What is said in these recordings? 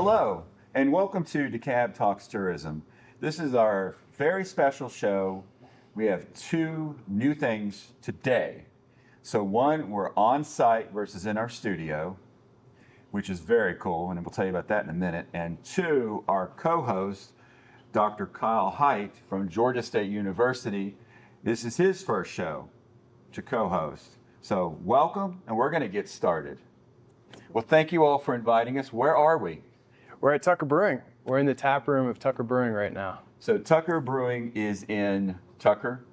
Hello, and welcome to DeKalb Talks Tourism. This is our very special show. We have two new things today. So one, we're on site versus in our studio, which is very cool, and we'll tell you about that in a minute. And two, our co-host, Dr. Kyle Hite from Georgia State University. This is his first show to co-host. So welcome, and we're going to get started. Well, thank you all for inviting us. Where are we? We're at Tucker Brewing. We're in the tap room of Tucker Brewing right now. So Tucker Brewing is in Tucker,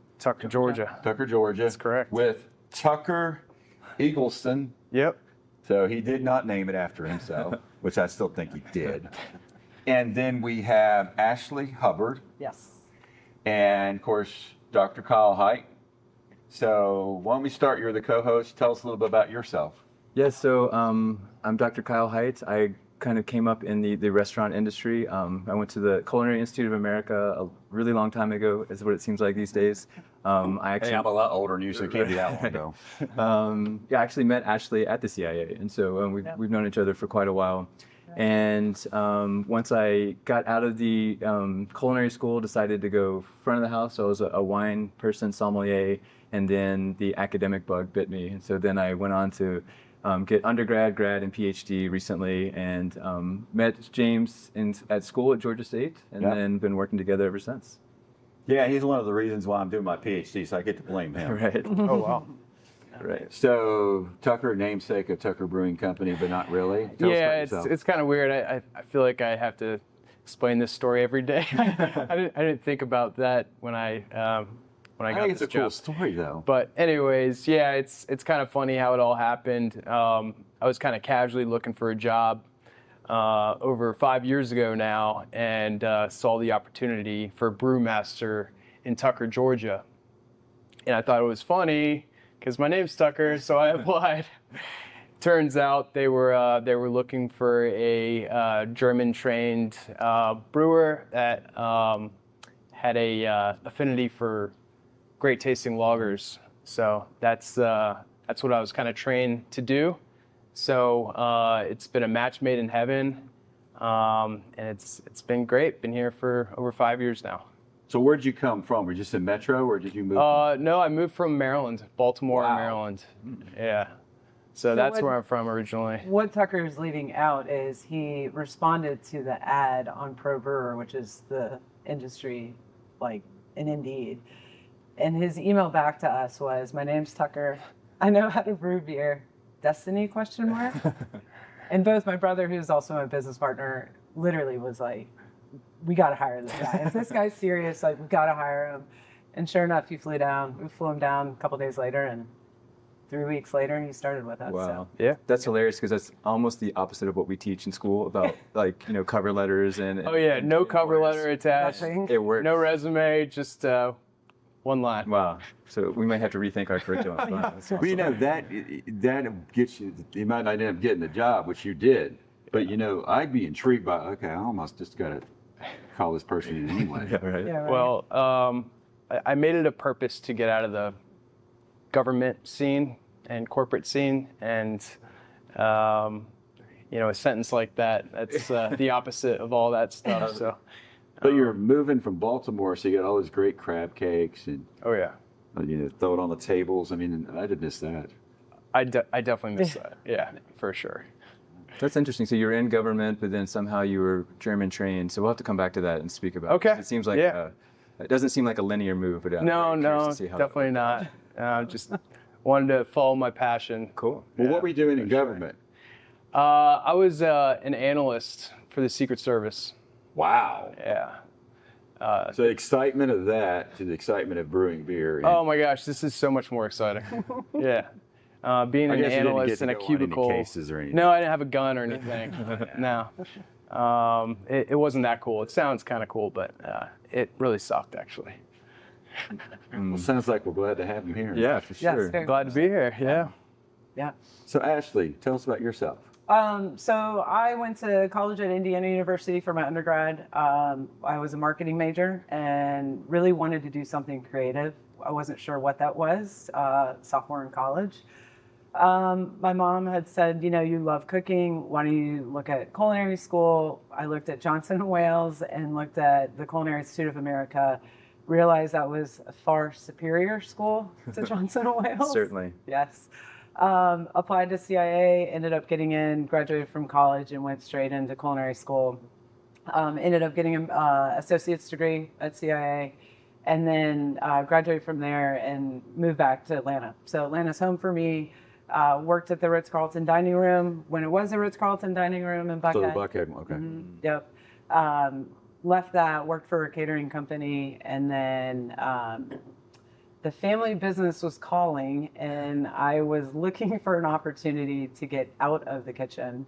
Georgia. Tucker, Georgia. That's correct. With Tucker Eagleson. Yep. So he did not name it after himself, which I still think he did. And then we have Ashley Hubbard. Yes. And of course, Dr. Kyle Hite. So why don't we start? You're the co-host. Tell us a little bit about yourself. Yes, so I'm Dr. Kyle Hite. I kind of came up in the restaurant industry. I went to the Culinary Institute of America a really long time ago, is what it seems like these days. I'm a lot older than you, so it can't be that long ago. I actually met Ashley at the CIA, and so we've known each other for quite a while. And once I got out of the culinary school, decided to go front of the house. So I was a wine person, sommelier, and then the academic bug bit me. And so then I went on to get undergrad, grad, and PhD recently, and met James at school at Georgia State, and then been working together ever since. Yeah, he's one of the reasons why I'm doing my PhD, so I get to blame him. Right. Oh, wow. Right. So Tucker, namesake of Tucker Brewing Company, but not really. Tell us about yourself. It's kind of weird. I feel like I have to explain this story every day. I didn't think about that when I got I think it's this a cool job. story, though. But anyways, yeah, it's kind of funny how it all happened. I was kind of casually looking for a job over 5 years ago now, and saw the opportunity for brewmaster in Tucker, Georgia. And I thought it was funny because my name's Tucker, so I applied. Turns out they were looking for a German-trained brewer that had a affinity for great tasting lagers. So that's what I was kind of trained to do. So it's been a match made in heaven, and it's been great. Been here for over 5 years now. So where'd you come from? Were you just in Metro, or did you move? No, I moved from Maryland, Baltimore, Wow. Maryland. Yeah. So that's where I'm from originally. What Tucker is leaving out is he responded to the ad on Pro Brewer, which is the industry, like in Indeed. And his email back to us was, "My name's Tucker. I know how to brew beer. Destiny?" ? And both my brother, who's also my business partner, literally was like, "We got to hire this guy. If this guy's serious, like, we got to hire him." And sure enough, he flew down. We flew him down a couple days later, and 3 weeks later, he started with us. Wow. So. Yeah. That's hilarious because that's almost the opposite of what we teach in school about cover letters and Oh yeah, no cover letter attached. Nothing. It works. No resume, just one line. Wow. So we might have to rethink our curriculum. Wow, that's Well, you know, that gets you, you might not end up getting the job, which you did. But, you know, I'd be intrigued by, okay, I almost just got to call this person in anyway. Yeah, right. Yeah, right. Well, I made it a purpose to get out of the government scene and corporate scene, and a sentence like that's the opposite of all that stuff. So, But you're moving from Baltimore, so you got all those great crab cakes and, oh yeah, throw it on the tables. I mean, I did miss that. I definitely miss that. Yeah, for sure. That's interesting. So you're in government, but then somehow you were German trained. So we'll have to come back to that and speak about Okay. it. It seems like it doesn't seem like a linear move, but No, I'm curious to see how definitely not. Just wanted to follow my passion. Cool. Well, what were you doing in government? I was an analyst for the Secret Service. Wow. Yeah. So the excitement of that to the excitement of brewing beer. Oh my gosh, this is so much more exciting. Yeah. Being an analyst in a cubicle. Cases or anything. No, I didn't have a gun or anything. No. It wasn't that cool. It sounds kind of cool, but it really sucked, actually. Well, sounds like we're glad to have him here. Yeah, for Yes, sure. very Glad to be here. Yeah. Yeah. So Ashley, tell us about yourself. So I went to college at Indiana University for my undergrad. I was a marketing major and really wanted to do something creative. I wasn't sure what that was, sophomore in college. My mom had said, you love cooking. Why don't you look at culinary school? I looked at Johnson & Wales and looked at the Culinary Institute of America. Realized that was a far superior school to Johnson & Wales. Certainly. Yes. Applied to CIA, ended up getting in, graduated from college and went straight into culinary school. Ended up getting an associate's degree at CIA, and then graduated from there and moved back to Atlanta. So Atlanta's home for me. Worked at the Ritz-Carlton dining room when it was the Ritz-Carlton dining room in Buckhead. So the Buckhead, okay. Mm-hmm. Yep. Left that, worked for a catering company, and then the family business was calling, and I was looking for an opportunity to get out of the kitchen.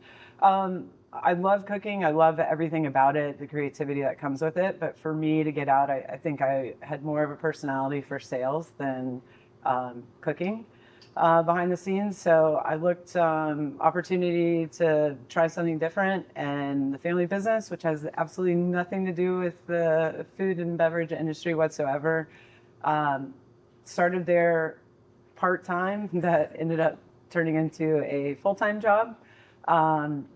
I love cooking. I love everything about it, the creativity that comes with it. But for me to get out, I think I had more of a personality for sales than cooking behind the scenes. So I looked opportunity to try something different, and the family business, which has absolutely nothing to do with the food and beverage industry whatsoever, started there part-time. That ended up turning into a full-time job.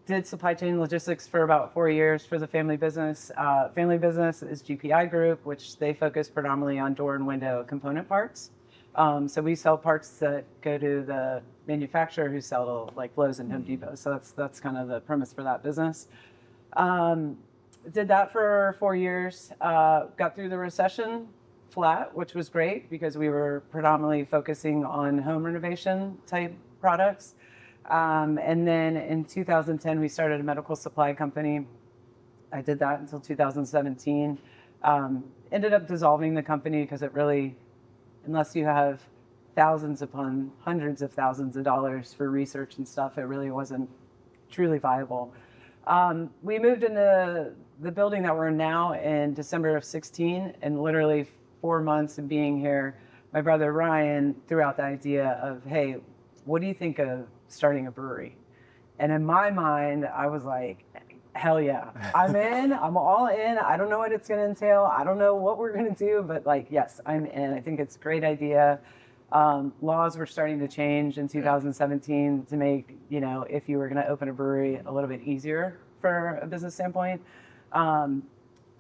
Did supply chain logistics for about 4 years for the family business. Family business is GPI Group, which they focus predominantly on door and window component parts. So we sell parts that go to the manufacturer who sell to like Lowe's and Home Depot. So that's kind of the premise for that business. Did that for 4 years. Got through the recession flat, which was great because we were predominantly focusing on home renovation type products. And then in 2010, we started a medical supply company. I did that until 2017. Ended up dissolving the company because it really, unless you have thousands upon hundreds of thousands of dollars for research and stuff, it really wasn't truly viable. We moved into the building that we're in now in December of 16, and literally 4 months of being here, my brother Ryan threw out the idea of, hey, what do you think of starting a brewery? And in my mind, I was like, hell yeah, I'm in, I'm all in. I don't know what it's going to entail. I don't know what we're going to do, but like, yes, I'm in. I think it's a great idea. Laws were starting to change in 2017 to make, if you were going to open a brewery, a little bit easier for a business standpoint.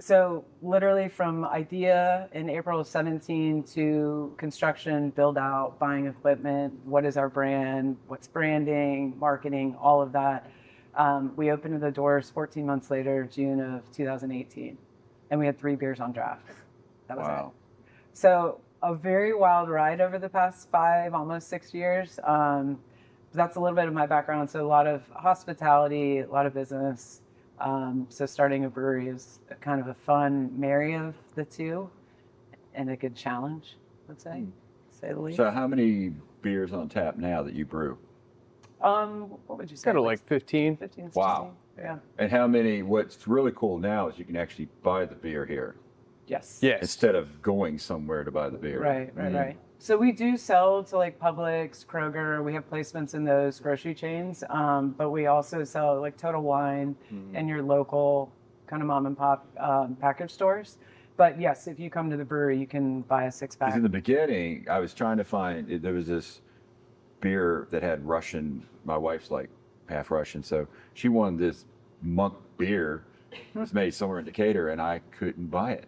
So literally from idea in April of 17 to construction, build out, buying equipment, what is our brand, what's branding, marketing, all of that. We opened the doors 14 months later, June of 2018, and we had 3 beers on draft. That was it. So a very wild ride over the past 5, almost 6 years. That's a little bit of my background. So a lot of hospitality, a lot of business. So starting a brewery is kind of a fun marry of the two and a good challenge, let's say the least. So how many beers on tap now that you brew? What would you say? Kind of like 15. 15, 16. Wow. Yeah. And how many, what's really cool now is you can actually buy the beer here Yes. Yes. instead of going somewhere to buy the beer. Right. So we do sell to like Publix, Kroger. We have placements in those grocery chains, but we also sell like Total Wine and your local kind of mom and pop package stores. But yes, if you come to the brewery, you can buy a 6-pack. 'Cause in the beginning, I was trying to find, there was this beer that had Russian, my wife's like half Russian, so she wanted this monk beer. It was made somewhere in Decatur, and I couldn't buy it.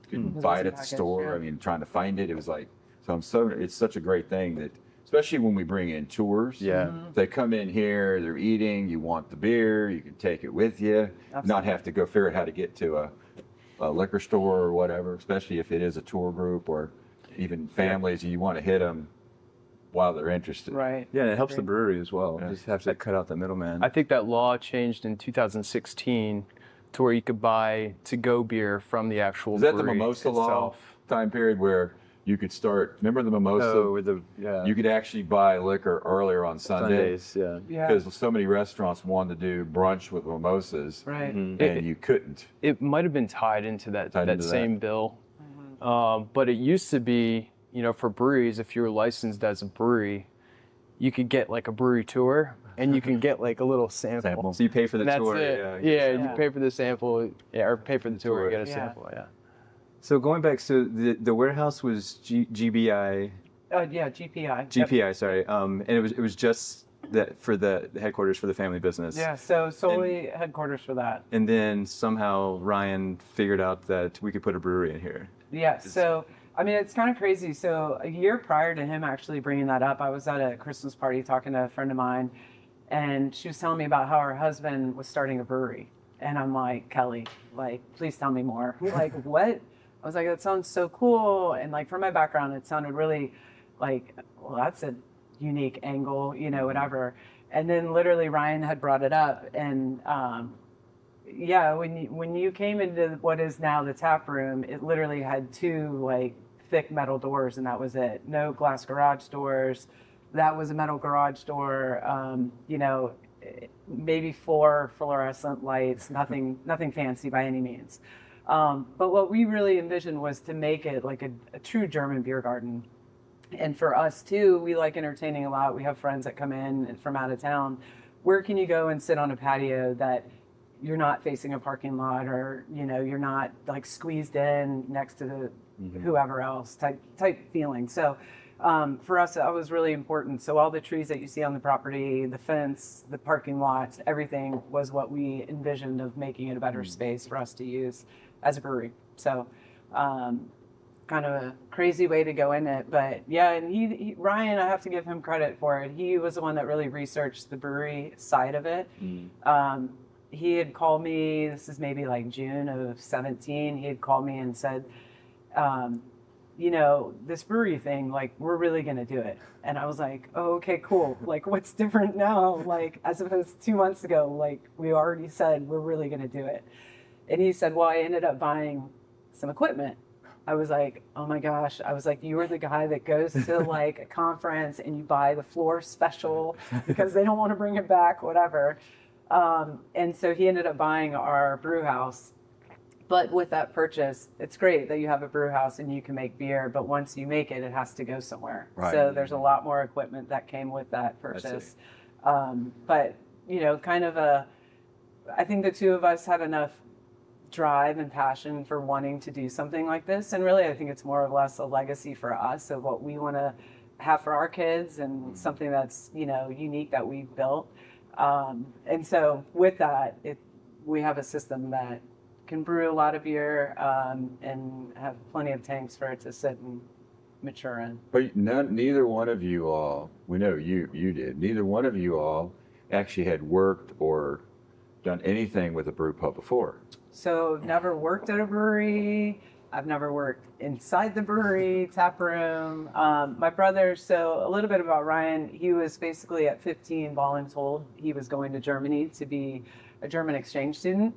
Couldn't buy it at the package, store. yeah. I mean, trying to find it, it was like, it's such a great thing that, especially when we bring in tours. Yeah. They come in here, they're eating, you want the beer, you can take it with you, not have to go figure out how to get to a liquor store or whatever, especially if it is a tour group or even families, you want to hit them while they're interested. Right. Yeah, and it helps the brewery as well. Yeah. Just have to cut out the middleman. I think that law changed in 2016 to where you could buy to-go beer from the actual Is that the brewery mimosa law itself. time period where you could start, remember the mimosa? Oh, with the, yeah. You could actually buy liquor earlier on Sundays. Sundays, yeah. Yeah. Because so many restaurants wanted to do brunch with mimosas. Right. And you couldn't. It might have been tied into that Into same bill. But it used to be, for breweries, if you were licensed as a brewery, you could get like a brewery tour and you can get like a little sample. So you pay for the And that's tour. it. Yeah. You pay for the sample, or pay for the tour, you get a Yeah. sample, yeah. So going back, so the warehouse was GBI Yeah, GPI. GPI, sorry. And it was just that for the headquarters for the family business. Yeah, so solely headquarters for that. And then somehow Ryan figured out that we could put a brewery in here. Yeah, so I mean, it's kind of crazy. So a year prior to him actually bringing that up, I was at a Christmas party talking to a friend of mine, and she was telling me about how her husband was starting a brewery. And I'm like, Kelly, like, please tell me more. Like, what? I was like, that sounds so cool. And like, from my background, it sounded really like, well, that's a unique angle, you know, whatever. And then literally Ryan had brought it up, and yeah, when you came into what is now the tap room, it literally had two like thick metal doors, and that was it. No glass garage doors. That was a metal garage door. You know, maybe 4 fluorescent lights. Nothing fancy by any means. But what we really envisioned was to make it like a true German beer garden. And for us too, we like entertaining a lot. We have friends that come in from out of town. Where can you go and sit on a patio that you're not facing a parking lot, or, you know, you're not like squeezed in next to the whoever else type feeling. So for us, that was really important. So all the trees that you see on the property, the fence, the parking lots, everything was what we envisioned of making it a better space for us to use as a brewery. So kind of a crazy way to go in it, but yeah. And he Ryan, I have to give him credit for it. He was the one that really researched the brewery side of it. He had called me, this is maybe like June of 17, he had called me and said, you know, this brewery thing, like, we're really going to do it. And I was like, oh, okay, cool. Like, what's different now? Like, as opposed to 2 months ago, like, we already said we're really going to do it. And he said, well, I ended up buying some equipment. I was like, oh my gosh. I was like, you were the guy that goes to like a conference and you buy the floor special because they don't want to bring it back, whatever. And so he ended up buying our brew house. But with that purchase, it's great that you have a brew house and you can make beer, but once you make it, it has to go somewhere. Right. So there's a lot more equipment that came with that purchase. But, you know, I think the two of us had enough drive and passion for wanting to do something like this. And really, I think it's more or less a legacy for us of what we want to have for our kids, and something that's, you know, unique that we've built. And so with that, we have a system that can brew a lot of beer and have plenty of tanks for it to sit and mature in. But neither one of you all, we know you did, neither one of you all actually had worked or done anything with a brew pub before. So never worked at a brewery. I've never worked inside the brewery, tap room. My brother, so a little bit about Ryan, he was basically at 15 voluntold he was going to Germany to be a German exchange student.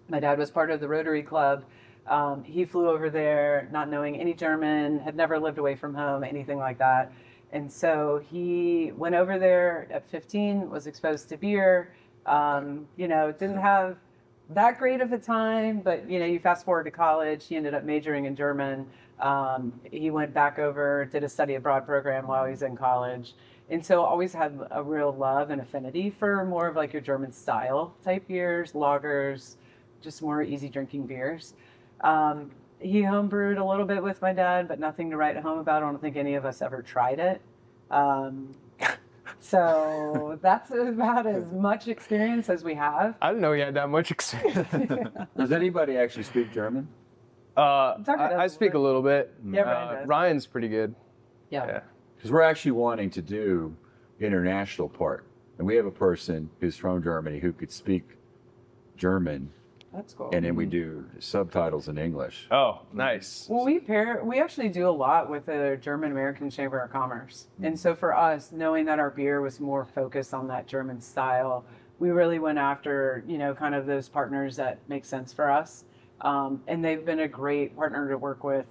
My dad was part of the Rotary Club. He flew over there not knowing any German, had never lived away from home, anything like that. And so he went over there at 15, was exposed to beer, you know, didn't have that great of a time, but, you know, you fast forward to college, he ended up majoring in German. He went back over, did a study abroad program while he was in college. And so always had a real love and affinity for more of like your German style type beers, lagers, just more easy drinking beers. He homebrewed a little bit with my dad, but nothing to write home about. I don't think any of us ever tried it. So that's about as much experience as we have. I didn't know he had that much experience. Does anybody actually speak German? I speak a little bit. Yeah, Ryan does. Ryan's pretty good. Yeah. Because we're actually wanting to do international part. And we have a person who's from Germany who could speak German. That's cool. And then we do subtitles in English. Oh, nice. Well, we actually do a lot with the German American Chamber of Commerce. And so for us, knowing that our beer was more focused on that German style, we really went after, you know, kind of those partners that make sense for us. And they've been a great partner to work with.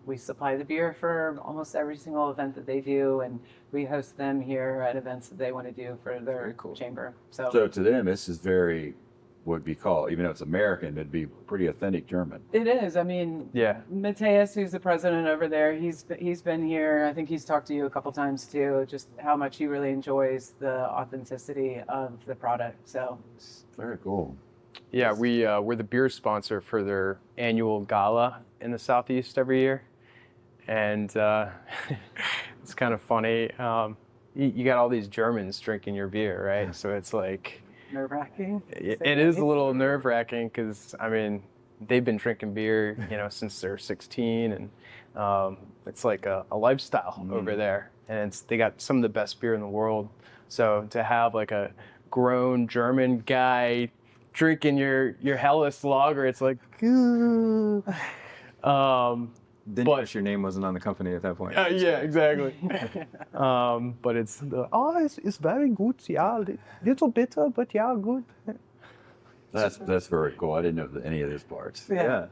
We supply the beer for almost every single event that they do, and we host them here at events that they want to do for their chamber. So to them, this is very, would be called, even though it's American, it'd be pretty authentic German. it is. I mean, Yeah. Matthias, who's the president over there, he's been here. I think he's talked to you a couple times too, just how much he really enjoys the authenticity of the product. So Very cool. Yeah, we're the beer sponsor for their annual gala in the Southeast every year. and it's kind of funny. You got all these Germans drinking your beer, right? So it's like Nerve-wracking. it is a little nerve-wracking because I mean they've been drinking beer, since they're 16, and it's like a lifestyle over there, and they got some of the best beer in the world. So to have like a grown German guy drinking your Helles lager, it's like, Then you wish your name wasn't on the company at that point. yeah, exactly. But it's it's very good, yeah, little bitter, but yeah, good. That's very cool. I didn't know any of those parts. Yeah.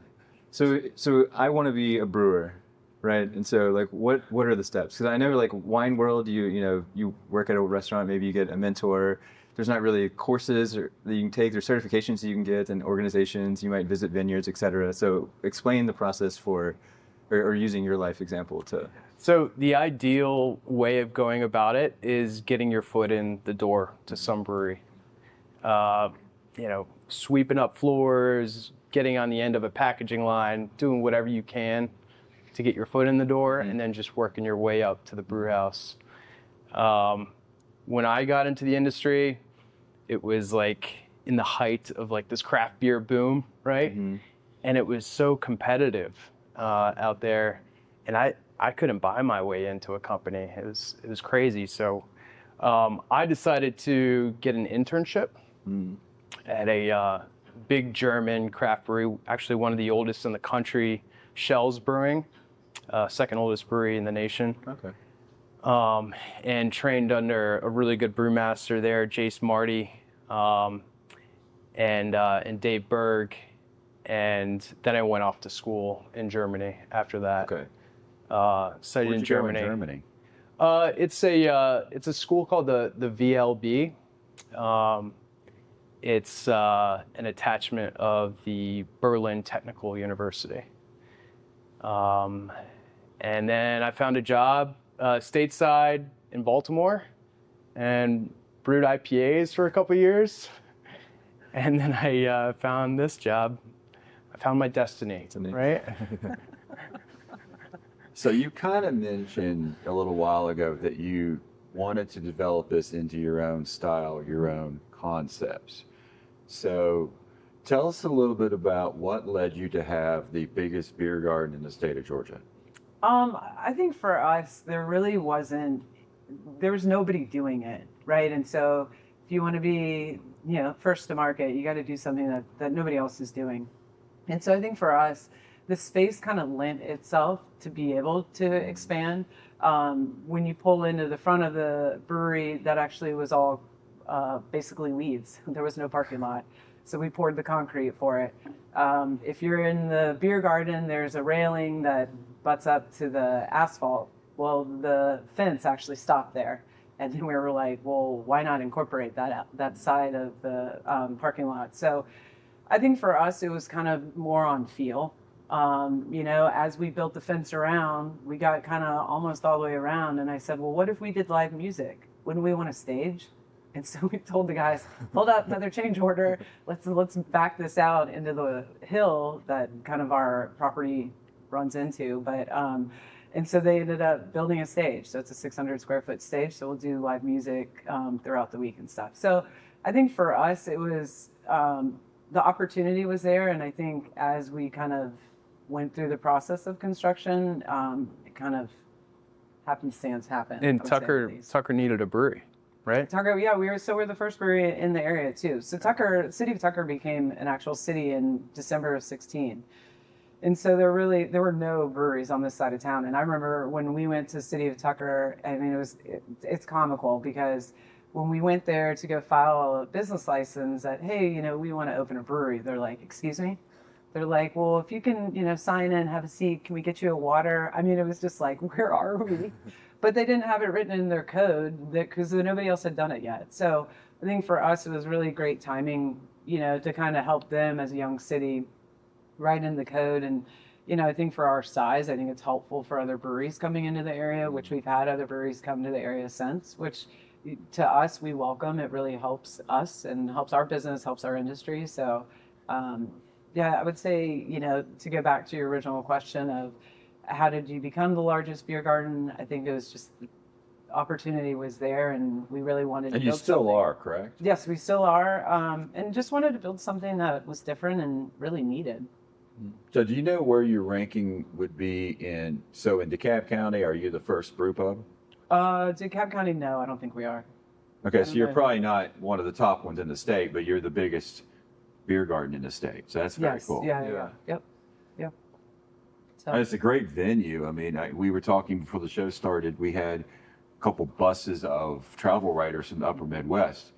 So I want to be a brewer, right? And so like, what are the steps? Because I know like wine world, you work at a restaurant, maybe you get a mentor. There's not really courses that you can take. There's certifications that you can get and organizations. You might visit vineyards, etc. So explain the process for, or using your life example to. So the ideal way of going about it is getting your foot in the door to some brewery. Sweeping up floors, getting on the end of a packaging line, doing whatever you can to get your foot in the door, and then just working your way up to the brew house. When I got into the industry, it was like in the height of like this craft beer boom, right? Mm-hmm. And it was so competitive out there, and I couldn't buy my way into a company. It was crazy. So I decided to get an internship at a big German craft brewery, actually one of the oldest in the country, Shell's Brewing, second oldest brewery in the nation. Okay. And trained under a really good brewmaster there, Jace Marty, and Dave Berg. And then I went off to school in Germany after that. Okay. Studied in Germany. Go in Germany? It's a school called the VLB. It's an attachment of the Berlin Technical University. And then I found a job stateside in Baltimore and brewed IPAs for a couple years. And then I found this job. I found my destiny, right? So you kind of mentioned a little while ago that you wanted to develop this into your own style, your own concepts. So tell us a little bit about what led you to have the biggest beer garden in the state of Georgia. I think for us, there was nobody doing it, right? And so if you want to be, first to market, you got to do something that nobody else is doing. And so I think for us, the space kind of lent itself to be able to expand. When you pull into the front of the brewery, that actually was all basically weeds. There was no parking lot. So we poured the concrete for it. If you're in the beer garden, there's a railing that butts up to the asphalt. Well, the fence actually stopped there. And then we were like, well, why not incorporate that side of the parking lot? So I think for us, it was kind of more on feel. As we built the fence around, we got kind of almost all the way around. And I said, well, what if we did live music? Wouldn't we want a stage? And so we told the guys, hold up, another change order. Let's back this out into the hill that kind of our property runs into. But and so they ended up building a stage. So it's a 600 square foot stage. So we'll do live music throughout the week and stuff. So I think for us, it was the opportunity was there. And I think as we kind of went through the process of construction, it kind of happenstance happened. And Tucker needed a brewery. Right. Tucker, yeah, we're the first brewery in the area too. So City of Tucker became an actual city in December of 2016. And so there were no breweries on this side of town. And I remember when we went to City of Tucker, I mean, it's comical because when we went there to go file a business license that, hey, we want to open a brewery, they're like, excuse me? They're like, well, if you can, sign in, have a seat, can we get you a water? I mean, it was just like, where are we? But they didn't have it written in their code because nobody else had done it yet. So I think for us, it was really great timing, to kind of help them as a young city write in the code. And, I think for our size, I think it's helpful for other breweries coming into the area, which we've had other breweries come to the area since, which to us, we welcome. It really helps us and helps our business, helps our industry. So, I would say, to go back to your original question of, how did you become the largest beer garden? I think it was just the opportunity was there, and we really wanted to And build you still something. are, correct? Yes, we still are, and just wanted to build something that was different and really needed. So do you know where your ranking would be in DeKalb County, are you the first brew pub? DeKalb County, no, I don't think we are. Okay, so you're probably not one of the top ones in the state, but you're the biggest beer garden in the state. So that's very Yes, cool. yeah. Yep. So, And it's a great venue. I mean, we were talking before the show started. We had a couple buses of travel writers from the upper Midwest.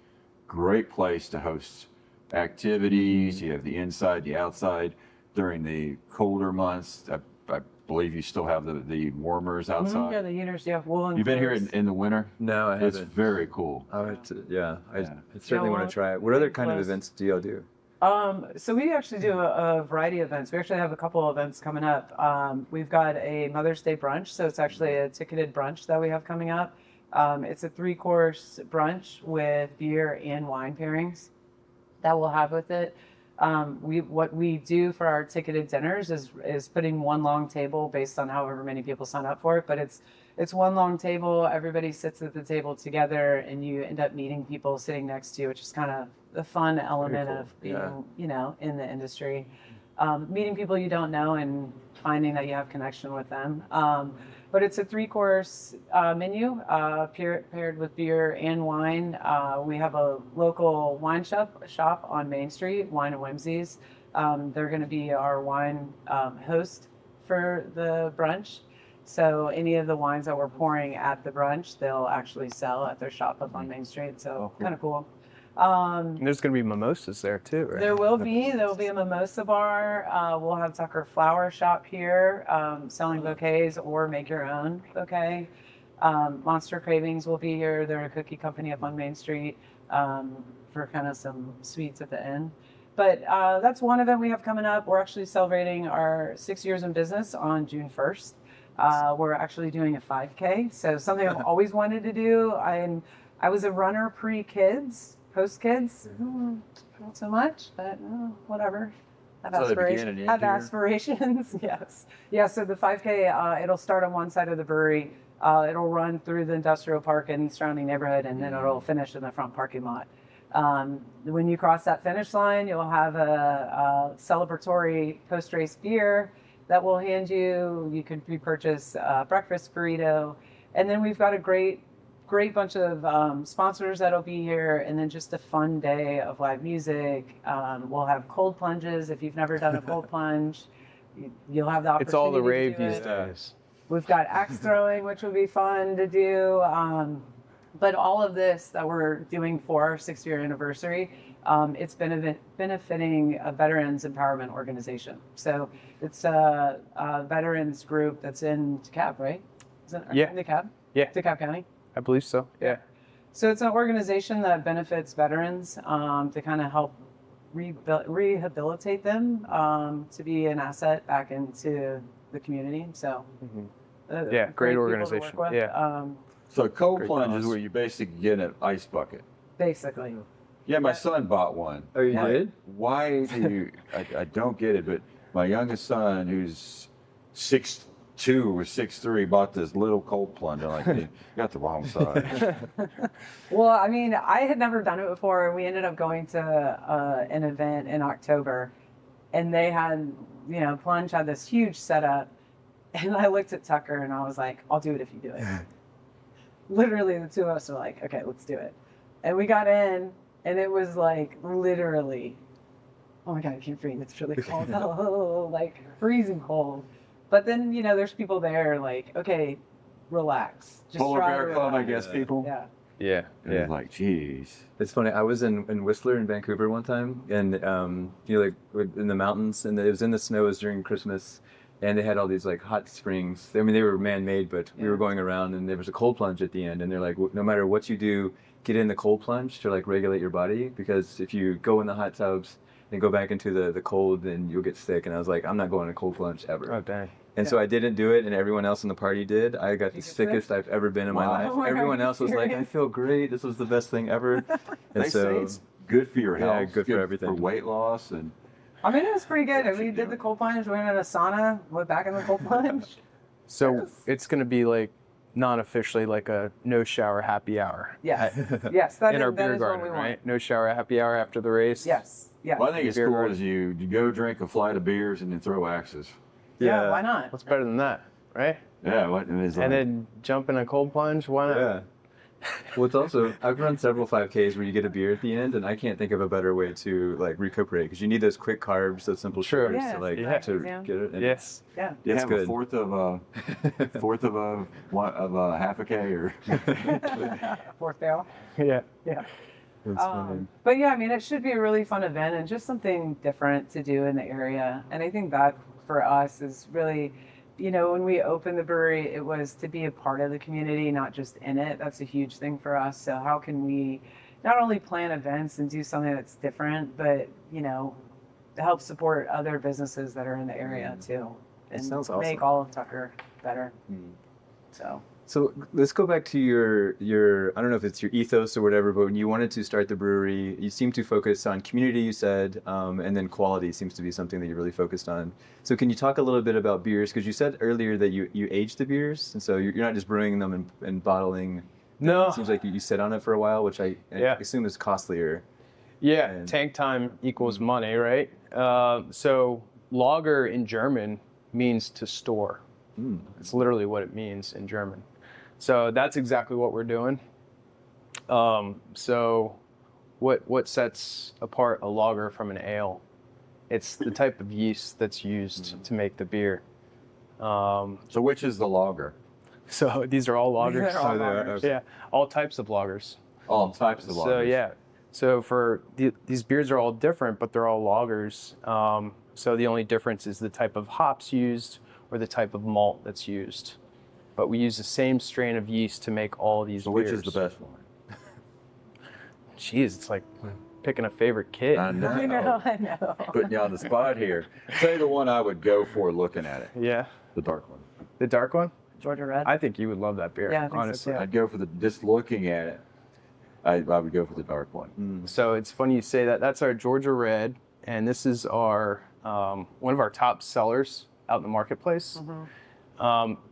Great place to host activities. You have the inside, the outside. During the colder months, I believe you still have the warmers outside. yeah, the heaters, yeah, woolen. You've been here clothes. in the winter? No, I It's haven't. very cool. I would, I Yeah. certainly want well, to try it. What other kind of close. events do y'all do? So we actually do a variety of events. We actually have a couple of events coming up. We've got a Mother's Day brunch, so it's actually a ticketed brunch that we have coming up. It's a 3-course brunch with beer and wine pairings that we'll have with it. What we do for our ticketed dinners is putting one long table based on however many people sign up for it, but it's one long table. Everybody sits at the table together, and you end up meeting people sitting next to you, which is kind of the fun element cool. of being, Yeah. in the industry. Meeting people you don't know and finding that you have connection with them. But it's a 3-course menu paired with beer and wine. We have a local wine shop on Main Street, Wine and Whimsies. They're going to be our wine host for the brunch. So any of the wines that we're pouring at the brunch, they'll actually sell at their shop up on Main Street. So kind of cool. And there's going to be mimosas there too, right? There will be a mimosa bar. We'll have Tucker Flower Shop here, selling bouquets or make your own bouquet. Monster Cravings will be here. They're a cookie company up on Main Street for kind of some sweets at the end. But that's one event we have coming up. We're actually celebrating our 6 years in business on June 1st. We're actually doing a 5K. So something I've always wanted to do. I was a runner pre-kids. Post-kids, not so much, but whatever. Have So they began in Have here? aspirations, yes. Yeah, so the 5K, it'll start on one side of the brewery. It'll run through the industrial park and surrounding neighborhood, and then it'll finish in the front parking lot. When you cross that finish line, you'll have a celebratory post-race beer that we'll hand you. You can pre-purchase a breakfast burrito. And then we've got a great bunch of sponsors that'll be here, and then just a fun day of live music. We'll have cold plunges. If you've never done a cold plunge, you'll have the opportunity. It's all the to rave do these it. days. We've got axe throwing, which would be fun to do. But all of this that we're doing for our 6-year anniversary, it's benefiting a veterans empowerment organization. So it's a veterans group that's in DeKalb, right? Is it Yeah. DeKalb? Yeah. DeKalb County. I believe so. Yeah. So it's an organization that benefits veterans to kind of help rehabilitate them to be an asset back into the community. So Yeah, great people to organization. work with, Yeah. So cold Great plunge cause. is where you basically get an ice bucket. basically. Yeah, my son bought one. Oh, you Yeah. did? Why do you, I don't get it, but my youngest son, who's 6'2" or 6'3", bought this little cold plunge. I'm like, you got the wrong size. Well, I mean, I had never done it before. We ended up going to an event in October, and they had, Plunge had this huge setup, and I looked at Tucker and I was like, I'll do it if you do it. Literally, the two of us were like, okay, let's do it. And we got in, and it was like literally, oh my God, I can't breathe. It's really cold. Oh, like freezing cold. But then, there's people there like, okay, relax. Just Polar try to Bear Club, I relax. guess, people. Yeah. Yeah. And it's like, geez. It's funny. I was in Whistler in Vancouver one time, and like in the mountains, and it was in the snow. It was during Christmas, and they had all these like hot springs. I mean, they were man-made, but we were going around, and there was a cold plunge at the end, and they're like, no matter what you do, get in the cold plunge to like regulate your body, because if you go in the hot tubs and go back into the cold, then you'll get sick. And I was like, I'm not going to cold plunge ever. Oh, dang. And so I didn't do it, and everyone else in the party did. I got the get sick? sickest I've ever been in my Wow. life. Oh my God, Everyone are you else was like, I serious? feel great. This was the best thing ever. And They so say it's good for your Yeah, health. good for everything. For weight loss and I mean, it was pretty good. We did the cold plunge, went in a sauna, went back in the cold plunge. So it's going to be like non-officially like a no shower happy hour. Yes. Yes. In our that beer is garden, what we want. right? No shower happy hour after the race. Yes. Yes. Well, I think it's Beer cool garden. is you go drink a flight of beers and then throw axes. Yeah. Why not? What's better than that, right? Yeah, what it is like, And then jump in a cold plunge. Why not? Yeah. Well, it's also, I've run several 5Ks where you get a beer at the end, and I can't think of a better way to like recuperate because you need those quick carbs, those simple Sure. sugars Yeah, to like yeah. to Yeah. get it. And Yes. Yeah. do you it's have good. a fourth of a half a K or Fourth fail. Yeah. Yeah. It's funny. But yeah, I mean, it should be a really fun event and just something different to do in the area. And I think that for us is really, you know, when we opened the brewery, it was to be a part of the community, not just in it. That's a huge thing for us. So how can we not only plan events and do something that's different, but, you know, help support other businesses that are in the area too, and sounds awesome. make all of Tucker better. Mm. So So let's go back to your I don't know if it's your ethos or whatever, but when you wanted to start the brewery, you seem to focus on community, you said, and then quality seems to be something that you're really focused on. So can you talk a little bit about beers? Because you said earlier that you age the beers, and so you're not just brewing them and bottling. No. It seems like you sit on it for a while, which I Yeah. assume is costlier. Yeah. And- Tank time equals money, right? So lager in German means to store. Mm. It's literally what it means in German. So that's exactly what we're doing. So what sets apart a lager from an ale? It's the type of yeast that's used to make the beer. so which is the lager? So these are all lagers. They're all Oh, they are, lagers. okay. Yeah, all types of lagers. All types of lagers. So yeah, so for these beers are all different, but they're all lagers. So the only difference is the type of hops used or the type of malt that's used. But we use the same strain of yeast to make all these So beers. which is the best one? Jeez, it's like picking a favorite kid. I know. I know. Putting you on the spot here. Say the one I would go for looking at it. Yeah, The dark one. the dark one. Georgia Red. I think you would love that beer. Yeah, I think so, honestly. too. I'd go for just looking at it. I would go for the dark one. So it's funny you say that. That's our Georgia Red, and this is our one of our top sellers out in the marketplace.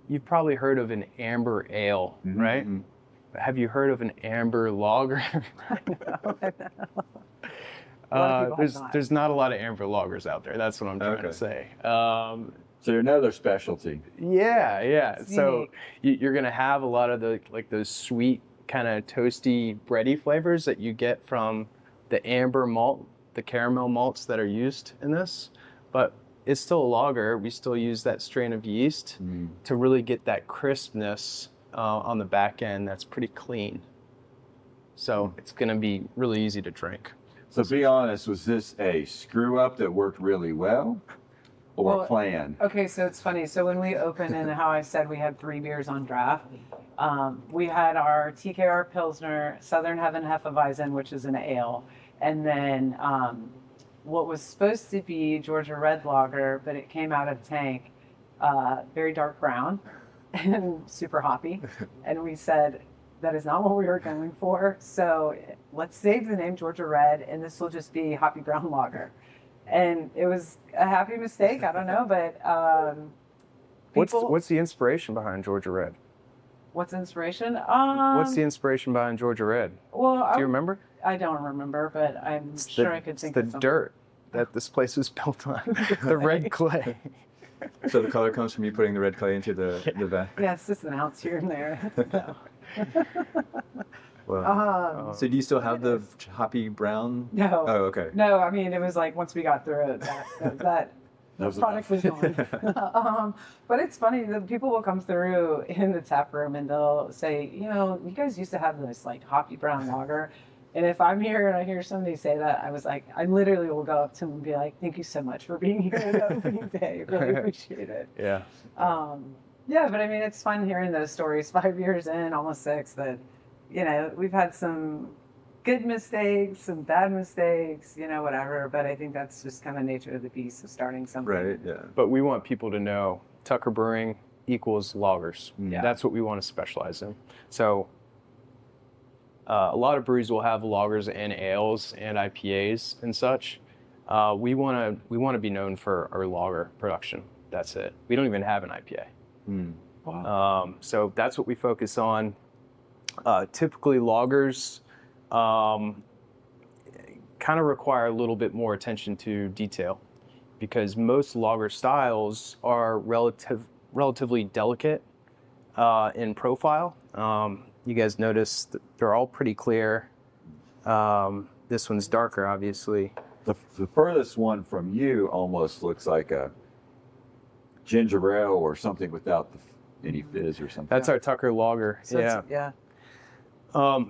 You've probably heard of an amber ale, right? Have you heard of an amber lager? A lot of people have not. There's not a lot of amber lagers out there. That's what I'm trying to Okay. say. So another specialty. Yeah. It's So you're gonna have a lot of the like those sweet kind of toasty bready flavors that you get from the amber malt, the caramel malts that are used in this, but it's still a lager. We still use that strain of yeast to really get that crispness on the back end. That's pretty clean. So it's gonna be really easy to drink. So be honest, was this a screw up that worked really well or Well, plan? Okay, so it's funny. So when we opened and how I said we had 3 beers on draft, we had our TKR Pilsner, Southern Heaven Hefeweizen, which is an ale, and then what was supposed to be Georgia Red Lager, but it came out of tank, very dark brown and super hoppy. And we said, that is not what we were going for. So let's save the name Georgia Red, and this will just be hoppy brown lager. And it was a happy mistake. I don't know, but What's the inspiration behind Georgia Red? what's inspiration? What's the inspiration behind Georgia Red? Well, Do you remember? I don't remember, but I'm sure I could think it's of the something. dirt that this place was built on. The red clay. So the color comes from you putting the red clay into the vat. Yeah, it's just an ounce here and there. Wow. So do you still have the hoppy brown? No. Oh, okay. No, I mean, it was like once we got through it, that was product was gone. But it's funny, the people will come through in the tap room and they'll say, you know, you guys used to have this like hoppy brown lager. And if I'm here and I hear somebody say that, I was like, I literally will go up to them and be like, thank you so much for being here on the opening day. Really appreciate it. Yeah. Yeah, but I mean, it's fun hearing those stories 5 years in, almost 6, that, you know, we've had some good mistakes, some bad mistakes, you know, whatever. But I think that's just kind of nature of the beast of starting something. Right, yeah. But we want people to know Tucker Brewing equals lagers. Yeah. That's what we want to specialize in. So a lot of breweries will have lagers and ales and IPAs and such. We want to be known for our lager production. That's it. We don't even have an IPA. Wow. So that's what we focus on. Typically, lagers kind of require a little bit more attention to detail because most lager styles are relatively delicate in profile. You guys notice that they're all pretty clear. This one's darker, obviously. The furthest one from you almost looks like a ginger ale or something without any fizz or something. That's our Tucker lager. So Yeah. Yeah.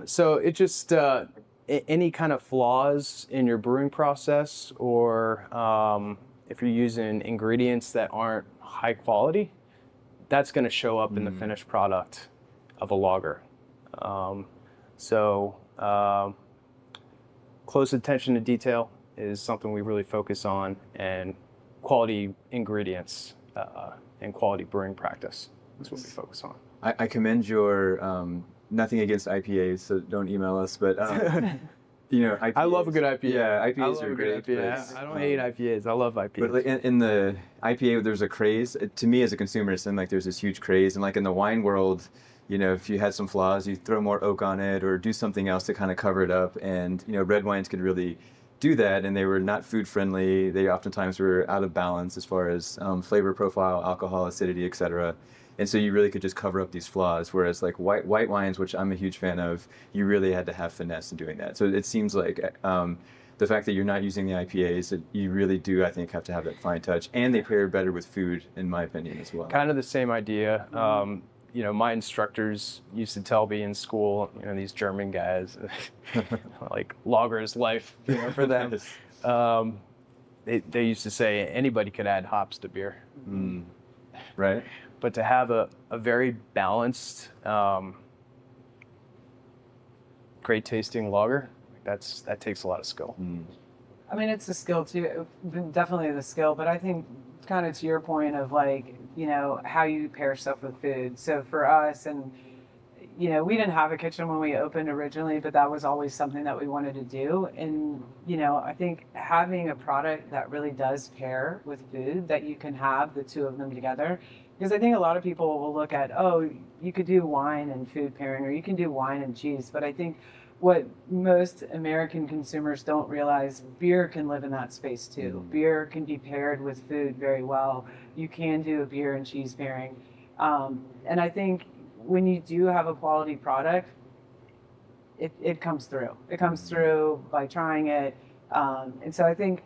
So it just any kind of flaws in your brewing process, or if you're using ingredients that aren't high quality, that's going to show up in the finished product of a lager. Close attention to detail is something we really focus on, and quality ingredients and quality brewing practice is what we focus on. I commend your nothing against IPAs, so don't email us, but IPAs. I love a good IPA. Yeah, I IPAs love are a good great. IPA. I don't hate IPAs. I love IPAs. But like in the IPA, there's a craze. To me, as a consumer, it seemed like there's this huge craze. And like in the wine world, if you had some flaws, you throw more oak on it or do something else to kind of cover it up. And red wines could really do that, and they were not food friendly. They oftentimes were out of balance as far as flavor profile, alcohol, acidity, etc. And so you really could just cover up these flaws. Whereas like white wines, which I'm a huge fan of, you really had to have finesse in doing that. So it seems like the fact that you're not using the IPAs, that you really do, I think, have to have that fine touch. And they pair better with food, in my opinion, as well. Kind of the same idea. My instructors used to tell me in school, these German guys, like lager is life, for them. They used to say anybody could add hops to beer. Right. But to have a very balanced, great tasting lager, that takes a lot of skill. I mean, it's a skill too, definitely the skill, but I think kind of to your point of like, how you pair stuff with food. So for us, and we didn't have a kitchen when we opened originally, but that was always something that we wanted to do. And, I think having a product that really does pair with food, that you can have the two of them together, because I think a lot of people will look at, oh, you could do wine and food pairing, or you can do wine and cheese. But I think what most American consumers don't realize, beer can live in that space too. Beer can be paired with food very well. You can do a beer and cheese pairing. And I think when you do have a quality product, it comes through. It comes through by trying it. And so I think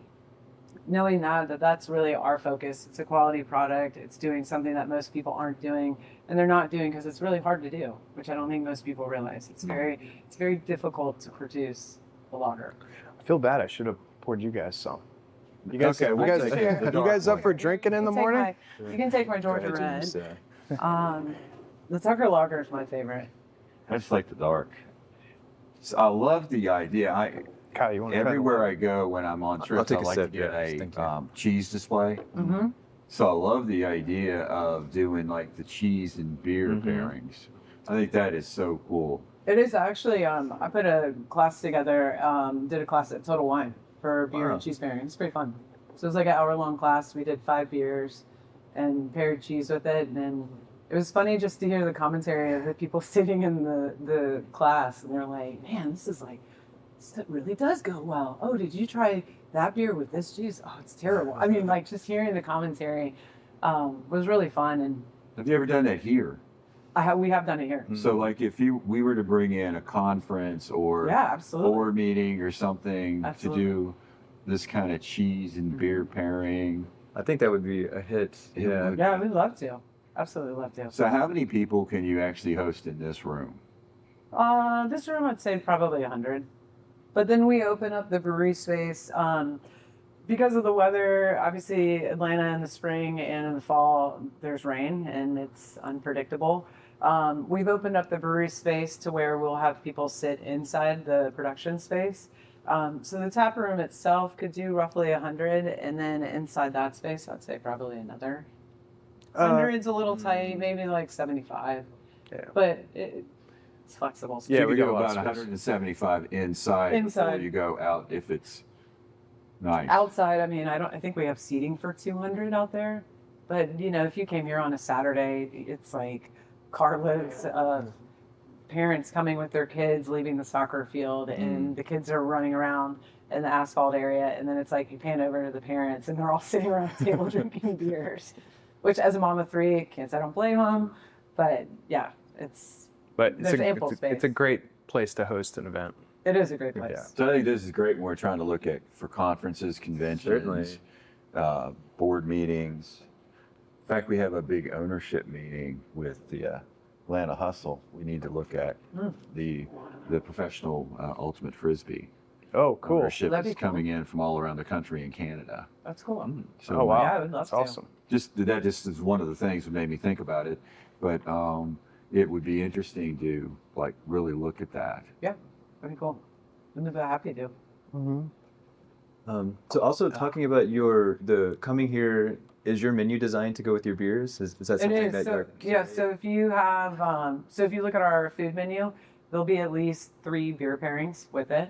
knowing that's really our focus. It's a quality product. It's doing something that most people aren't doing, and they're not doing because it's really hard to do, which I don't think most people realize. It's very difficult to produce a lager. I feel bad. I should have poured you guys some. You guys, Okay, we'll take the you dark guys up one. for drinking in the morning? You can take my Georgia Red. The Tucker Lager is my favorite. I just like the dark. So I love the idea. Kyle, you want to Everywhere I go when I'm on trips, I take a like sip, to get yeah, thank you. a cheese display. Mm-hmm. So I love the idea of doing like the cheese and beer pairings. I think that is so cool. It is actually, I put a class together, did a class at Total Wine for beer and cheese pairing. It's pretty fun. So it was like an hour-long class. We did 5 beers and paired cheese with it. And then it was funny just to hear the commentary of the people sitting in the class. And they're like, man, this really does go well. Oh, did you try that beer with this cheese? Oh, it's terrible. I mean, like just hearing the commentary was really fun. And Have you ever done that here? we have done it here. So like if we were to bring in a conference or Yeah, absolutely. board meeting or something Absolutely. to do this kind of cheese and beer pairing. I think that would be a hit. It Yeah. would. Yeah, we'd love to. Absolutely love to. So how many people can you actually host in this room? This room, I'd say probably 100. But then we open up the brewery space because of the weather. Obviously, Atlanta in the spring and in the fall, there's rain and it's unpredictable. We've opened up the brewery space to where we'll have people sit inside the production space. So the tap room itself could do roughly 100, and then inside that space, I'd say probably another 100's a little tight, maybe like 75. Yeah. But it's flexible. Yeah, you we could got go a lot of about space. 175 inside before Inside. you go out if it's nice. Outside, I mean, I think we have seating for 200 out there. But, you know, if you came here on a Saturday, it's like carloads of parents coming with their kids, leaving the soccer field, and the kids are running around in the asphalt area. And then it's like you pan over to the parents, and they're all sitting around the table drinking beers, which as a mom of three, can't say I don't blame them. But yeah, there's ample space. It's a great place to host an event. It is a great place. Yeah. So I think this is great when we're trying to look at for conferences, conventions, board meetings. In fact, we have a big ownership meeting with the Atlanta Hustle. We need to look at the professional ultimate frisbee. Oh, cool. Ownership That'd is be cool. coming in from all around the country and Canada. That's cool. So Oh, wow. Yeah, I would love That's to. awesome. that just is one of the things that made me think about it. But it would be interesting to like really look at that. Yeah, pretty cool. I'd be happy to. So also talking about the coming here, is your menu designed to go with your beers? Is that It something is. that So, you're... yeah, so if you have, if you look at our food menu, there'll be at least 3 beer pairings with it.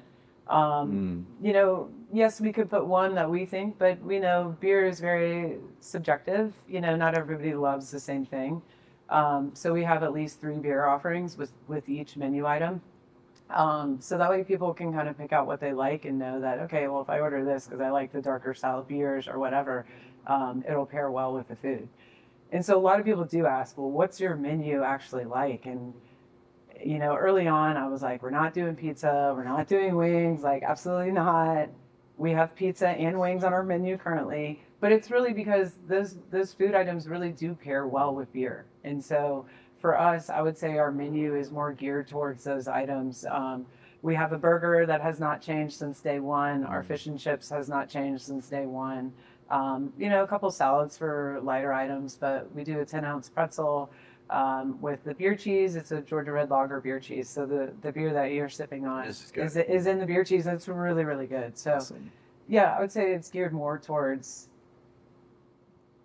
You know, yes, we could put one that we think, but we know beer is very subjective. You know, not everybody loves the same thing. So we have at least 3 beer offerings with each menu item. So that way people can kind of pick out what they like and know that, okay, well, if I order this because I like the darker style beers or whatever, it'll pair well with the food. And so a lot of people do ask, well, what's your menu actually like? And, you know, early on I was like, we're not doing pizza, we're not doing wings, like absolutely not. We have pizza and wings on our menu currently, but it's really because those food items really do pair well with beer. And so for us, I would say our menu is more geared towards those items. We have a burger that has not changed since day one. Our fish and chips has not changed since day one. You know, a couple salads for lighter items, but we do a 10-ounce pretzel with the beer cheese. It's a Georgia Red Lager beer cheese. So the beer that you're sipping on is in the beer cheese. It's really, really good. So yeah, I would say it's geared more towards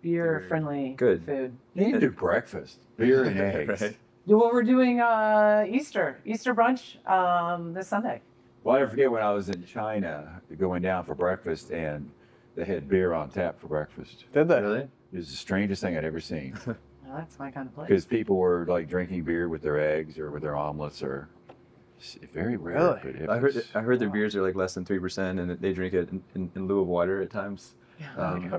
beer-friendly food. You need to do breakfast, beer and eggs. Right. Well, we're doing Easter brunch this Sunday. Well, I never forget when I was in China going down for breakfast and they had beer on tap for breakfast. Did they? Really? It was the strangest thing I'd ever seen. Well, that's my kind of place. Because people were like drinking beer with their eggs or with their omelets or very rare. Really? But it I heard their beers are like less than 3% and they drink it in lieu of water at times.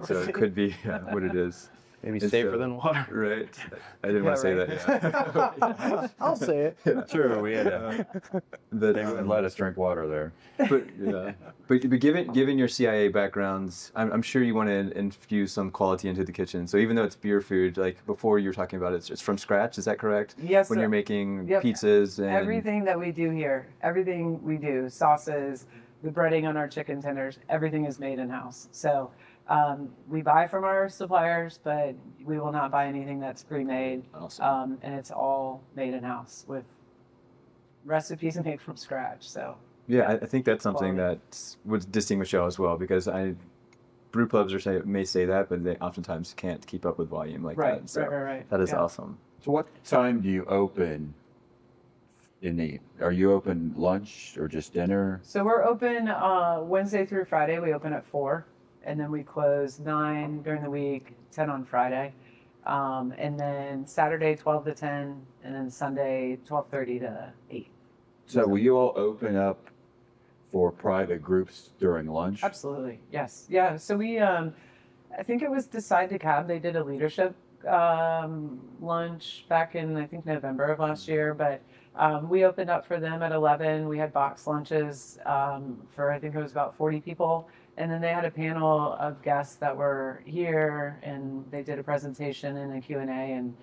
So it could be what it is. Maybe And safer so- than water. Right. I didn't want to say that. Yeah. I'll say it. True, we had to, But, they wouldn't let us drink water there. but given your CIA backgrounds, I'm sure you want to infuse some quality into the kitchen. So even though it's beer food, like before you were talking about it's from scratch. Is that correct? Yes. When sir. you're making Yep. pizzas and Everything that we do here, everything we do, sauces, the breading on our chicken tenders, everything is made in-house. So we buy from our suppliers, but we will not buy anything that's pre-made. Awesome. And it's all made in-house with recipes made from scratch. So Yeah, I think that's something Quality. that would distinguish y'all as well, because brew pubs may say that, but they oftentimes can't keep up with volume like right, that. So right. that is Yeah. awesome. So what time do you open are you open lunch or just dinner? So we're open Wednesday through Friday. We open at 4, and then we close 9 during the week, 10 on Friday, and then Saturday 12 to 10, and then Sunday 12:30 to 8. So will you all open up for private groups during lunch? Absolutely, yes, yeah. So we, I think it was Decide to Cab. They did a leadership lunch back in I think November of last year, but we opened up for them at 11. We had box lunches for I think it was about 40 people. And then they had a panel of guests that were here, and they did a presentation and a Q&A, and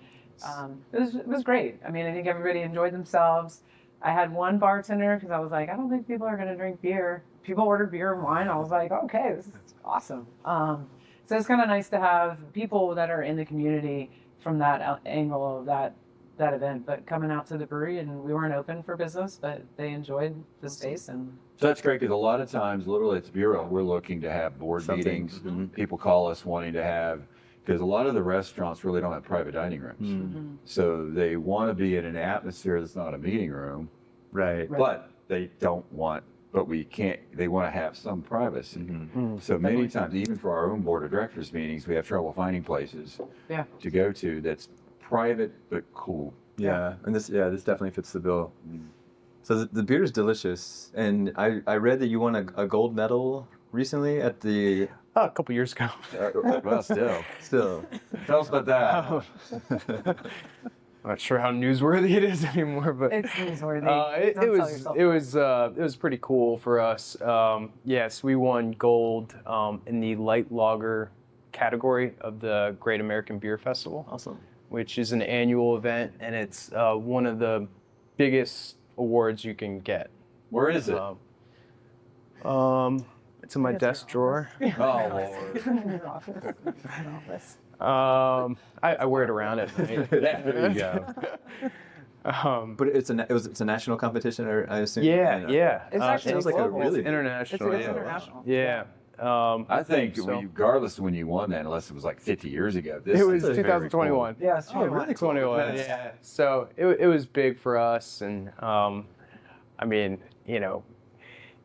it was great. I mean, I think everybody enjoyed themselves. I had one bartender, because I was like, I don't think people are going to drink beer. People ordered beer and wine. I was like, okay, this is awesome. So it's kind of nice to have people that are in the community from that angle of that event, but coming out to the brewery, and we weren't open for business, but they enjoyed the space. And So that's great because a lot of times, literally, it's Bureau. We're looking to have board meetings. Mm-hmm. People call us wanting to have, because a lot of the restaurants really don't have private dining rooms. Mm-hmm. So they want to be in an atmosphere that's not a meeting room, Right. but they don't want but we can't. They want to have some privacy. So many times, even for our own board of directors meetings, we have trouble finding places to go to that's private but cool. Yeah, and this definitely fits the bill. So the beer is delicious, and I read that you won a gold medal recently at the. A couple years ago. Well, still. Tell us about that. I'm not sure how newsworthy it is anymore, but It's newsworthy. It was pretty cool for us. Yes, we won gold in the light lager category of the Great American Beer Festival. Awesome. Which is an annual event, and it's one of the biggest awards you can get. Where is it? It's in my desk drawer. Oh, Lord. It's in your office. I wear it around at night. There you go. But it's a national competition, or I assume. Yeah. It's actually sounds like a global. really It's international. It's yeah. international. Yeah. I think, so. regardless of when you won that, unless it was like 50 years ago, It was is very 2021. Yeah, it's Oh, really cool. 21. Yes. Yeah. So it was big for us, and I mean,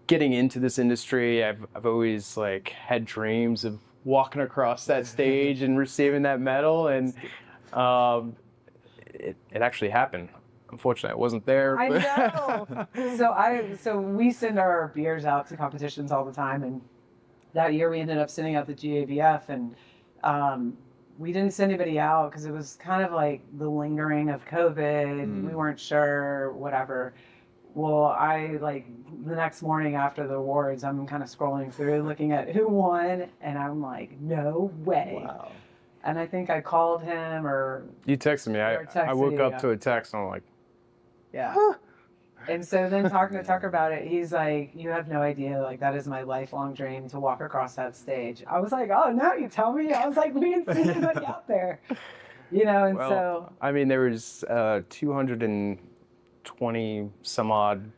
getting into this industry, I've always like had dreams of walking across that stage and receiving that medal, and it actually happened. Unfortunately, I wasn't there. I but- know. So we send our beers out to competitions all the time, and that year we ended up sending out the GABF, and we didn't send anybody out because it was kind of like the lingering of COVID. We weren't sure, whatever. Well, the next morning after the awards, I'm kind of scrolling through, looking at who won, and I'm like, no way. Wow. And I think I called him, or You texted me. Or texted I woke you, up yeah. to a text, and I'm like, yeah. And so then talking to Tucker about it, he's like, you have no idea, like that is my lifelong dream to walk across that stage. I was like, oh, now you tell me. I was like, we didn't see anybody out there. And well, so. I mean, there was 220 some odd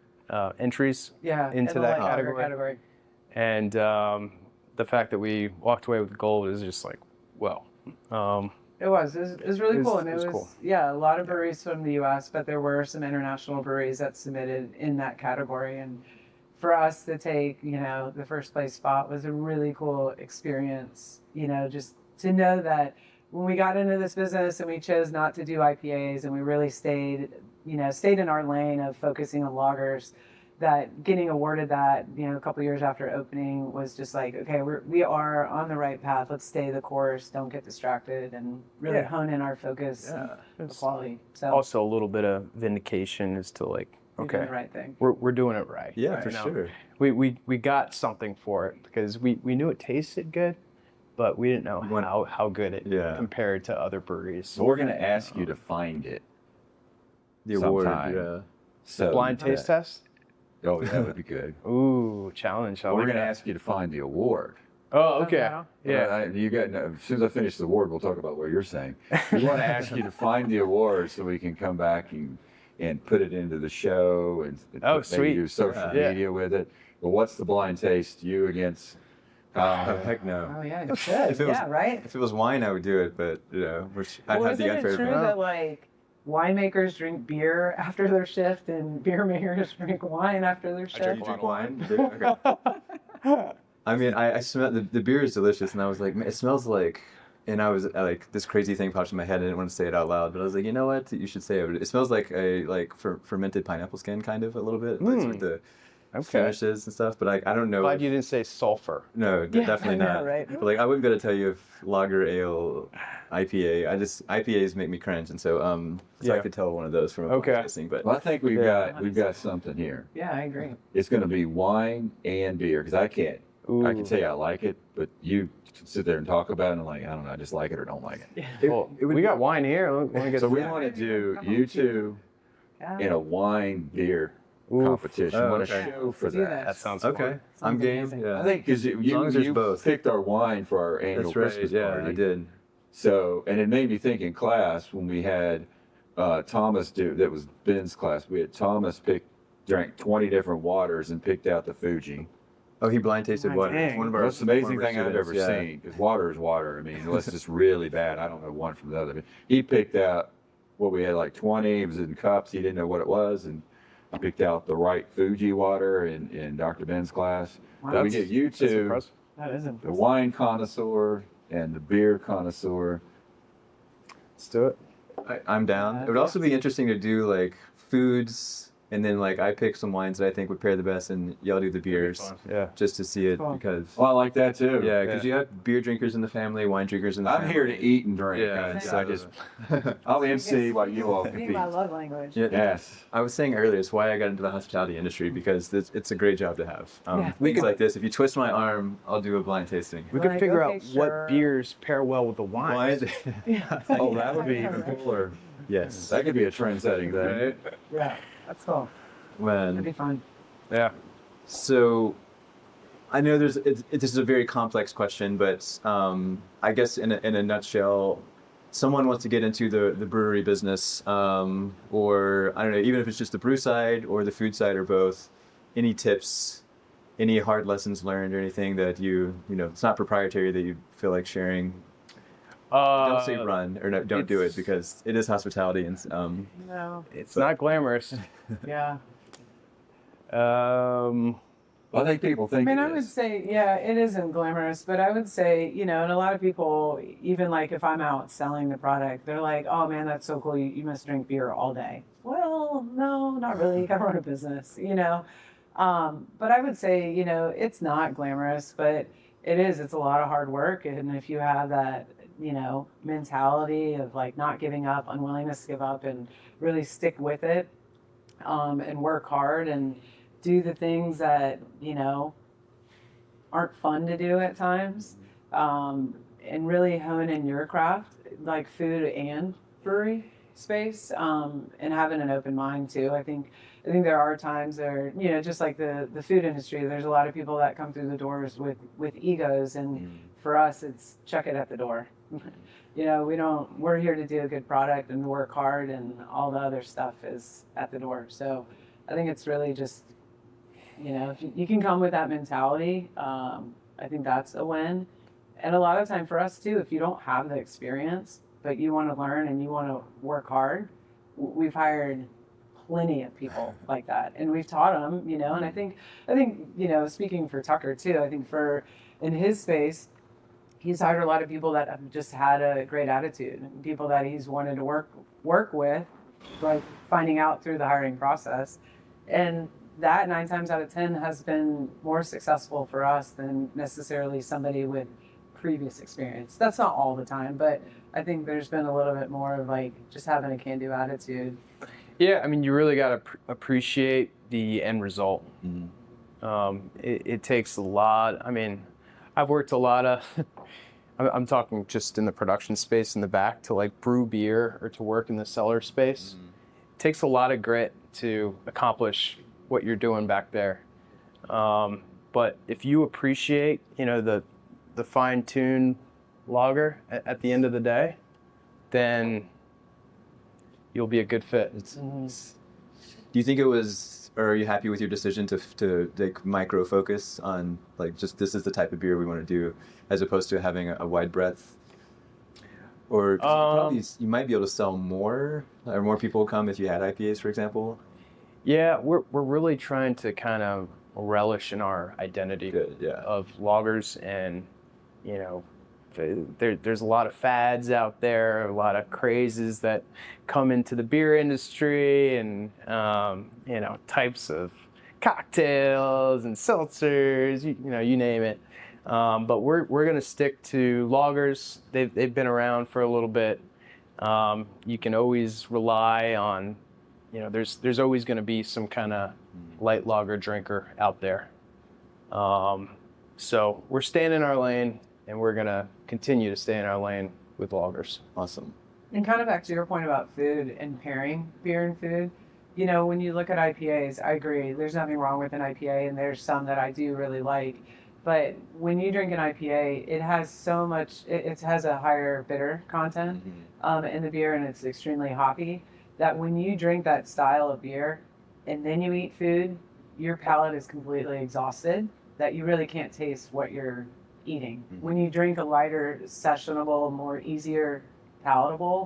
entries Yeah, into in the that light lager category. And the fact that we walked away with gold is just like, well. It was really cool. And it was cool. Yeah, a lot of breweries from the U.S., but there were some international breweries that submitted in that category. And for us to take, the first place spot was a really cool experience, just to know that when we got into this business and we chose not to do IPAs and we really stayed in our lane of focusing on lagers, that getting awarded that, a couple years after opening was just like, okay, we are on the right path. Let's stay the course. Don't get distracted and really hone in our focus and quality. So Also, a little bit of vindication as to like, you're okay, doing the right thing. we're doing it right. Yeah, for sure. We got something for it because we knew it tasted good, but we didn't know how good it compared to other breweries. So we're going to ask you to find it. The award, sometime. yeah. So Blind taste test? Oh, that would be good. Ooh, challenge. We're going to ask you to find the award. Oh, okay. Okay. Yeah. You got. As soon as I finish the award, we'll talk about what you're saying. We want to ask you to find the award so we can come back and put it into the show and Oh, maybe sweet. do social Yeah. media with it. But what's the blind taste? You against? Heck no. Oh yeah, you should. If it was- Yeah, right. If it was wine, I would do it, but I'd have Isn't the it unfair true advantage. that like winemakers drink beer after their shift and beer makers drink wine after their You shift? drink wine? Okay. I mean, I smell the beer is delicious, and I was like, man, it smells like. And I was like, this crazy thing popped in my head. I didn't want to say it out loud, but I was like, you know what? You should say it. It smells like fermented pineapple skin, kind of a little bit, like with the finishes and stuff. But I don't know. Glad you didn't say sulfur. No, definitely I know, not. right? But like, I wouldn't be able to tell you if lager, ale, IPA. IPAs make me cringe, and so I could tell one of those from a blind tasting. But Well, I think we've got something here. Yeah, I agree. It's going to be wine and beer because I can't. I can tell you I like it, but you can sit there and talk about it and I'm like, I don't know, I just like it or don't like it. Well, we got wine here. So we want to do you two in a wine beer competition. We want to okay. show for Do that. That sounds okay, fun. I'm game. amazing. Yeah. I think because long as there's you both. picked our wine for our annual That's right. Christmas Yeah, party. I did. So, and it made me think in class when we had Thomas that was Ben's class, we had Thomas drank 20 different waters and picked out the Fuji. Oh, he blind tasted water. dang. It's one of our Most amazing former thing I've ever students, yeah. seen, because water is water. I mean, unless it's really bad, I don't know one from the other. But he picked out what we had, like 20. It was in cups. He didn't know what it was, and picked out the right Fuji water in Dr. Ben's class. Wow. But we get you That's two, impressive. That is the impressive. wine connoisseur and the beer connoisseur. Let's do it. I'm down. It would also be interesting to do like foods, and then like I pick some wines that I think would pair the best, and y'all do the beers, Yeah. just to see it Cool. because. Well, I like that too. Yeah, because you have beer drinkers in the family, wine drinkers in the I'm family. here to eat and drink. Yeah, guys. I just exactly. I'll MC while you all Speaking compete. my love language. Yeah. Yes. I was saying earlier, it's why I got into the hospitality industry, because it's a great job to have. Yeah. Things like this, if you twist my arm, I'll do a blind tasting. We could Like, figure okay, out sure. what beers pair well with the wines. Yeah. Oh, that would be even cooler. Yes. That could be a trend-setting thing. Right? Yeah. That's cool. That'd be When, fun. Yeah. so, I know this is a very complex question, but I guess in a nutshell, someone wants to get into the brewery business, or I don't know, even if it's just the brew side or the food side or both. Any tips, any hard lessons learned, or anything that you know, it's not proprietary, that you feel like sharing? Don't say run, or no, don't do it, it's- because it is hospitality, and No. It's not glamorous. Yeah. I think people I think mean, it I would is. say, yeah, it isn't glamorous, but I would say, you know, and a lot of people, even like if I'm out selling the product, they're like, oh man, that's so cool. You must drink beer all day. Well, no, not really. You gotta run a business, you know? But I would say, you know, it's not glamorous, but it is. It's a lot of hard work. And if you have that, you know, mentality of like not giving up, unwillingness to give up, and really stick with it, and work hard and do the things that, you know, aren't fun to do at times, and really hone in your craft, like food and brewery space, and having an open mind too. I think there are times there, you know, just like the food industry, there's a lot of people that come through the doors with egos, and for us, it's check it at the door. You know, we're here to do a good product and work hard, and all the other stuff is at the door. So I think it's really just, you know, if you can come with that mentality, I think that's a win. And a lot of time for us too, if you don't have the experience, but you want to learn and you want to work hard, we've hired plenty of people like that, and we've taught them, you know. And I think, you know, speaking for Tucker too, I think in his space, he's hired a lot of people that have just had a great attitude, and people that he's wanted to work with, like finding out through the hiring process. And that 9 times out of 10 has been more successful for us than necessarily somebody with previous experience. That's not all the time, but I think there's been a little bit more of like just having a can-do attitude. Yeah, I mean, you really got to appreciate the end result. Mhm. It takes a lot. I mean, I've worked a lot of, I'm talking just in the production space in the back, to like brew beer or to work in the cellar space. It takes a lot of grit to accomplish what you're doing back there. But if you appreciate, you know, the fine-tuned lager at the end of the day, then you'll be a good fit. Do you think it was, or are you happy with your decision to like micro focus on like just this is the type of beer we want to do, as opposed to having a wide breadth? Or 'cause you might be able to sell more, or more people will come if you had IPAs, for example. Yeah, we're really trying to kind of relish in our identity Good, yeah. of lagers, and you know, there's a lot of fads out there, a lot of crazes that come into the beer industry, and you know, types of cocktails and seltzers, you know, you name it. But we're gonna stick to lagers. They've been around for a little bit. You can always rely on, you know, there's always going to be some kind of light lager drinker out there. So we're staying in our lane, and we're going to continue to stay in our lane with lagers. Awesome. And kind of back to your point about food and pairing beer and food, you know, when you look at IPAs, I agree, there's nothing wrong with an IPA, and there's some that I do really like. But when you drink an IPA, it has so much, it has a higher bitter content in the beer, and it's extremely hoppy, that when you drink that style of beer and then you eat food, your palate is completely exhausted, that you really can't taste what you're eating. When you drink a lighter, sessionable, more easier palatable